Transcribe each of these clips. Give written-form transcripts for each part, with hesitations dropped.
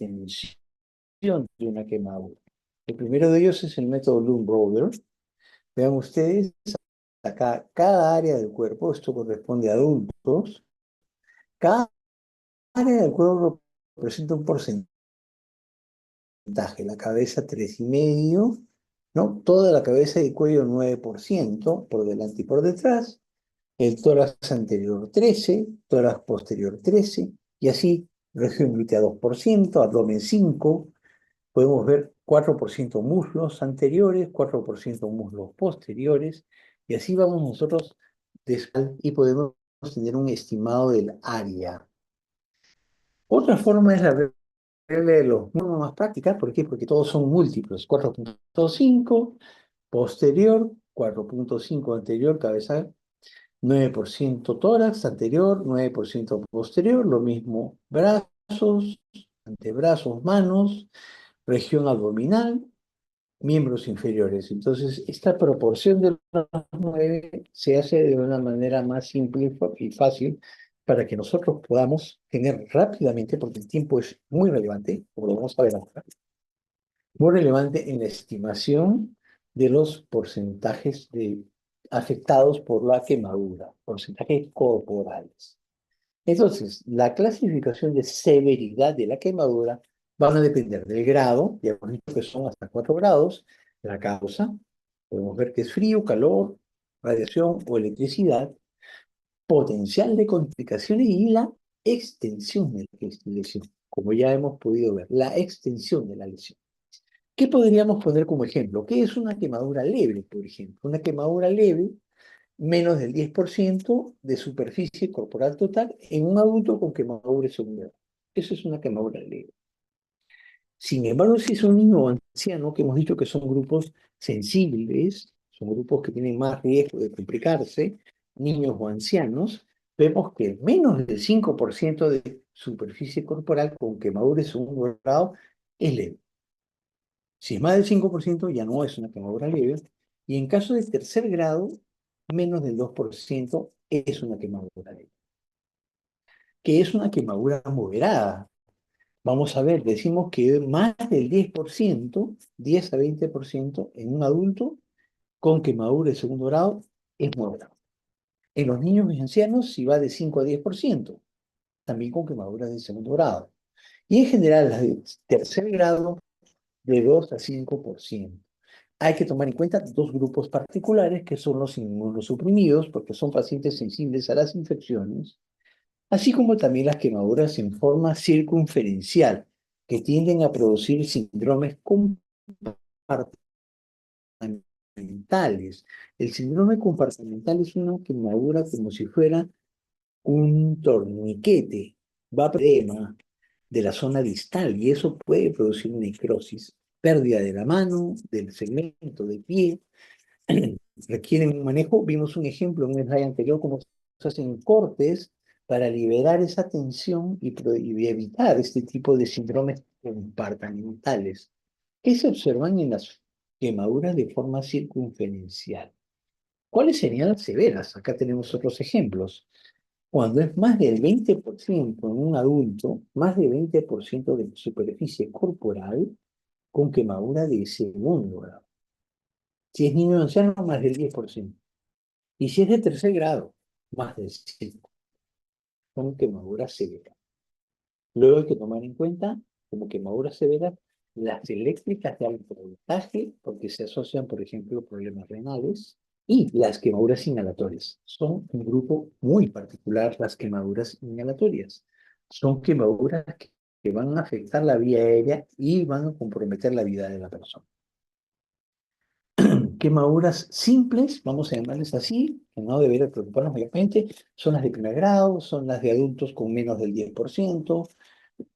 extensión de una quemadura. El primero de ellos es el método Lund-Brother. Vean ustedes, acá cada área del cuerpo, esto corresponde a adultos, cada área del cuerpo representa un porcentaje. La cabeza 3,5, ¿no? Toda la cabeza y cuello 9%, por delante y por detrás. El tórax anterior 13, tórax posterior 13, y así, región glútea 2%, abdomen 5%, podemos ver 4% muslos anteriores, 4% muslos posteriores, y así vamos nosotros y podemos tener un estimado del área. Otra forma es la regla de los números más prácticas. ¿Por qué? Porque todos son múltiplos. 4,5 posterior, 4,5 anterior, cabeza, 9% tórax anterior, 9% posterior, lo mismo brazos, antebrazos, manos, región abdominal, miembros inferiores. Entonces, esta proporción de los 9 se hace de una manera más simple y fácil para que nosotros podamos tener rápidamente, porque el tiempo es muy relevante, como lo vamos a ver ahora, muy relevante en la estimación de los porcentajes afectados por la quemadura, porcentajes corporales. Entonces, la clasificación de severidad de la quemadura van a depender del grado, ya hemos dicho que son hasta 4 grados, la causa, podemos ver que es frío, calor, radiación o electricidad, potencial de complicaciones y la extensión de la lesión, como ya hemos podido ver, la extensión de la lesión. ¿Qué podríamos poner como ejemplo? ¿Qué es una quemadura leve, por ejemplo? Una quemadura leve, menos del 10% de superficie corporal total en un adulto con quemadura secundaria. Eso es una quemadura leve. Sin embargo, si es un niño o anciano, que hemos dicho que son grupos sensibles, son grupos que tienen más riesgo de complicarse, niños o ancianos, vemos que menos del 5% de superficie corporal con quemadura de segundo grado es leve. Si es más del 5%, ya no es una quemadura leve. Y en caso de tercer grado, menos del 2% es una quemadura leve. ¿Qué es una quemadura moderada? Vamos a ver, decimos que más del 10%, 10 a 20% en un adulto con quemadura de segundo grado es moderado. En los niños y ancianos, si va de 5 a 10%, también con quemaduras de segundo grado. Y en general, las de tercer grado, de 2 a 5%. Hay que tomar en cuenta dos grupos particulares que son los inmunosuprimidos, porque son pacientes sensibles a las infecciones, así como también las quemaduras en forma circunferencial, que tienden a producir síndromes compartimentales. El síndrome compartimental es una quemadura como si fuera un torniquete, va a edema de la zona distal y eso puede producir necrosis, pérdida de la mano, del segmento de pie, requieren un manejo. Vimos un ejemplo en un slide anterior, cómo se hacen cortes para liberar esa tensión y evitar este tipo de síndromes compartimentales que se observan en las quemaduras de forma circunferencial. ¿Cuáles serían las severas? Acá tenemos otros ejemplos. Cuando es más del 20% en un adulto, más del 20% de la superficie corporal con quemadura de segundo grado. Si es niño o anciano, más del 10%. Y si es de tercer grado, más del 5%, con quemadura severa. Luego hay que tomar en cuenta, como quemaduras severas, las eléctricas de alto voltaje, porque se asocian, por ejemplo, problemas renales, y las quemaduras inhalatorias. Son un grupo muy particular, las quemaduras inhalatorias. Son quemaduras que van a afectar la vía aérea y van a comprometer la vida de la persona. Quemaduras simples, vamos a llamarles así, que no debería preocuparnos mayormente, son las de primer grado, son las de adultos con menos del 10%,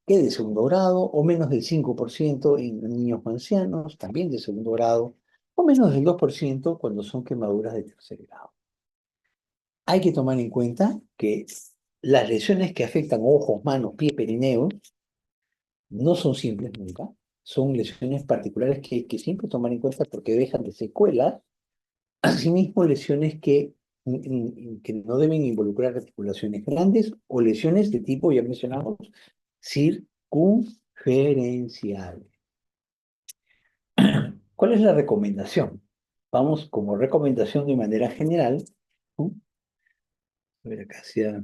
que de segundo grado, o menos del 5% en niños o ancianos, también de segundo grado, o menos del 2% cuando son quemaduras de tercer grado. Hay que tomar en cuenta que las lesiones que afectan ojos, manos, pie, perineo, no son simples nunca, son lesiones particulares que hay que siempre tomar en cuenta porque dejan de secuelas. Asimismo, lesiones que no deben involucrar articulaciones grandes o lesiones de tipo, ya mencionamos, circunferencial. diferenciales. ¿Cuál es la recomendación? Vamos como recomendación de manera general, ¿no? A ver, acá sea,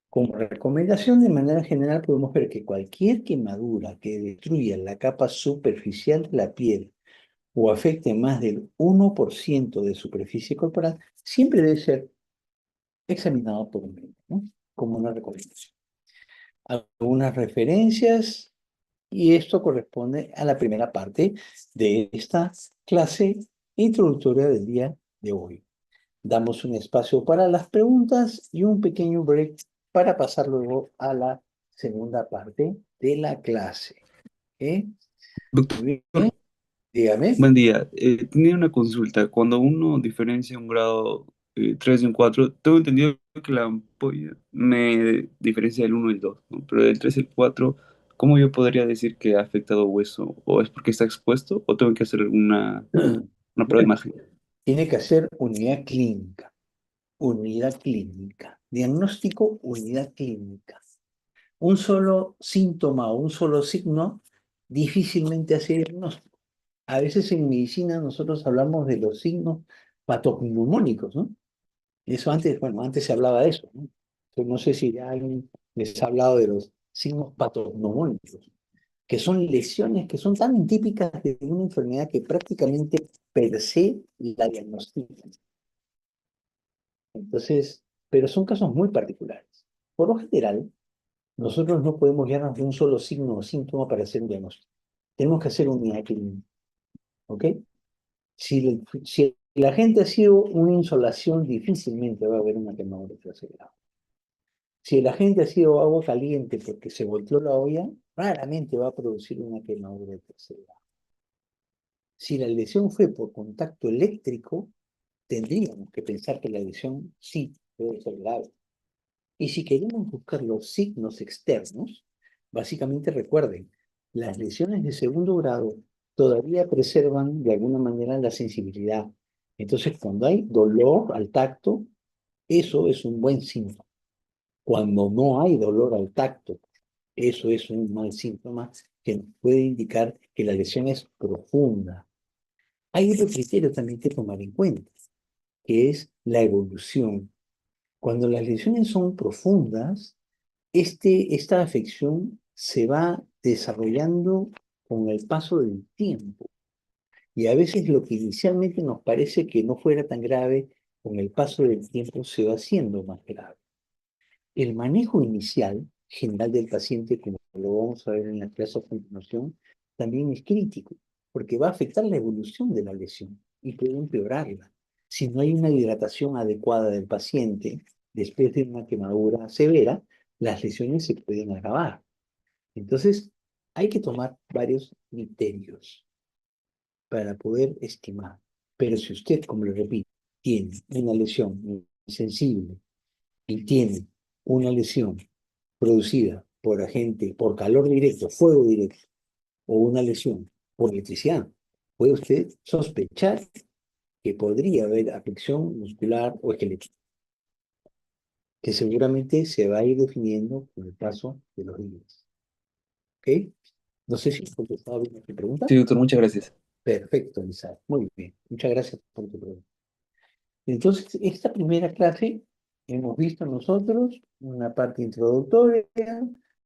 como recomendación de manera general podemos ver que cualquier quemadura que destruya la capa superficial de la piel o afecte más del 1% de superficie corporal, siempre debe ser examinado por un médico, ¿no? Como una recomendación. Algunas referencias, y esto corresponde a la primera parte de esta clase introductoria del día de hoy. Damos un espacio para las preguntas y un pequeño break para pasar luego a la segunda parte de la clase. ¿Eh? Muy bien, Doctor, dígame. buen día. Tenía una consulta. Cuando uno diferencia un grado 3 de un 4, tengo entendido que la ampolla me diferencia del uno y el 2, ¿no? Pero del 3 y el 4, ¿cómo yo podría decir que ha afectado hueso? ¿O es porque está expuesto? ¿O tengo que hacer una prueba de imagen? Tiene que hacer unidad clínica. Unidad clínica. Diagnóstico, unidad clínica. Un solo síntoma o un solo signo difícilmente hace diagnóstico. A veces en medicina nosotros hablamos de los signos patognomónicos, ¿no? Eso antes, bueno, antes se hablaba de eso, ¿no? Entonces, no sé si ya alguien les ha hablado de los signos patognomónicos, que son lesiones que son tan típicas de una enfermedad que prácticamente per se la diagnostican. Entonces, pero son casos muy particulares. Por lo general, nosotros no podemos guiarnos de un solo signo o síntoma para hacer un diagnóstico. Tenemos que hacer un clínica, ¿ok? Si la gente ha sido una insolación, difícilmente va a haber una quemadura de tercer grado. Si la gente ha sido agua caliente porque se volteó la olla, raramente va a producir una quemadura de tercer grado. Si la lesión fue por contacto eléctrico, tendríamos que pensar que la lesión sí puede ser grave. Y si queremos buscar los signos externos, básicamente recuerden, las lesiones de segundo grado todavía preservan de alguna manera la sensibilidad. Entonces, cuando hay dolor al tacto, eso es un buen síntoma. Cuando no hay dolor al tacto, eso es un mal síntoma que nos puede indicar que la lesión es profunda. Hay otro criterio también que tomar en cuenta, que es la evolución. Cuando las lesiones son profundas, esta afección se va desarrollando con el paso del tiempo. Y a veces lo que inicialmente nos parece que no fuera tan grave, con el paso del tiempo se va haciendo más grave. El manejo inicial general del paciente, como lo vamos a ver en la clase a continuación, también es crítico, porque va a afectar la evolución de la lesión y puede empeorarla. Si no hay una hidratación adecuada del paciente, después de una quemadura severa, las lesiones se pueden agravar. Entonces, hay que tomar varios criterios para poder estimar. Pero si usted, como le repito, tiene una lesión muy sensible y tiene una lesión producida por agente, por calor directo, fuego directo, o una lesión por electricidad, puede usted sospechar que podría haber afección muscular o esquelética, que seguramente se va a ir definiendo con el paso de los días. ¿Ok? No sé si he contestado bien a tu pregunta. Sí, doctor, muchas gracias. Perfecto, Lisa. Muy bien. Muchas gracias por tu pregunta. Entonces, esta primera clase hemos visto nosotros una parte introductoria,